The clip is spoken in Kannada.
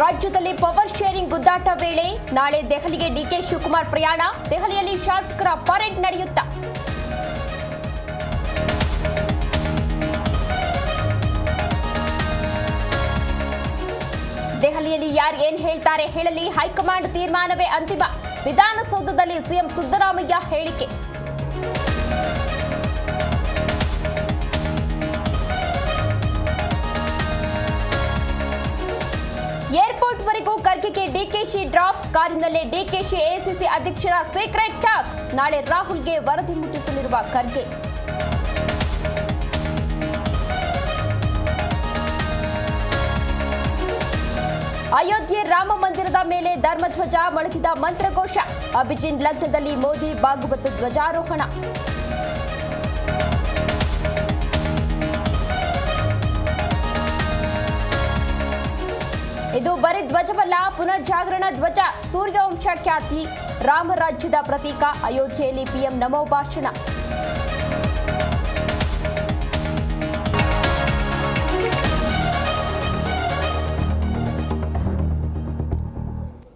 ರಾಜ್ಯದಲ್ಲಿ ಪವರ್ ಶೇರಿಂಗ್ ಗುದ್ದಾಟ ವೇಳೆ ನಾಳೆ ದೆಹಲಿಗೆ ಡಿಕೆ ಶಿವಕುಮಾರ್ ಪ್ರಯಾಣ. ದೆಹಲಿಯಲ್ಲಿ ಶಾಸಕರ ಪರೇಡ್ ನಡೆಯುತ್ತಾ ದೆಹಲಿಯಲ್ಲಿ ಯಾರು ಏನ್ ಹೇಳ್ತಾರೆ ಹೇಳಲಿ, ಹೈಕಮಾಂಡ್ ತೀರ್ಮಾನವೇ ಅಂತಿಮ. ವಿಧಾನಸೌಧದಲ್ಲಿ ಸಿಎಂ ಸಿದ್ದರಾಮಯ್ಯ ಹೇಳಿಕೆ. ಏರ್ಪೋರ್ಟ್ ವರೆಗೂ ಖರ್ಗೆಗೆ ಡಿಕೆಶಿ ಡ್ರಾಪ್. ಕಾರಿನಲ್ಲೇ ಡಿಕೆಶಿ ಎಸಿಸಿ ಅಧ್ಯಕ್ಷರ ಸೀಕ್ರೆಟ್ ಟಾಕ್. ನಾಳೆ ರಾಹುಲ್ಗೆ ವರದಿ ಮುಟ್ಟಿಸಲಿರುವ ಖರ್ಗೆ. ಅಯೋಧ್ಯೆ ರಾಮ ಮಂದಿರದ ಮೇಲೆ ಧರ್ಮಧ್ವಜ ಮೊಳಗಿದ ಮಂತ್ರಘೋಷ. ಅಭಿಜಿನ್ ಲಗ್ನದಲ್ಲಿ ಮೋದಿ ಭಾಗವತ ಧ್ವಜಾರೋಹಣ. ಇದು ಬರೀ ಧ್ವಜವಲ್ಲ, ಪುನರ್ಜಾಗರಣ ಧ್ವಜ. ಸೂರ್ಯವಂಶ ಖ್ಯಾತಿ, ರಾಮರಾಜ್ಯದ ಪ್ರತೀಕ. ಅಯೋಧ್ಯೆಯಲ್ಲಿ ಪಿಎಂ ನಮೋ ಭಾಷಣ.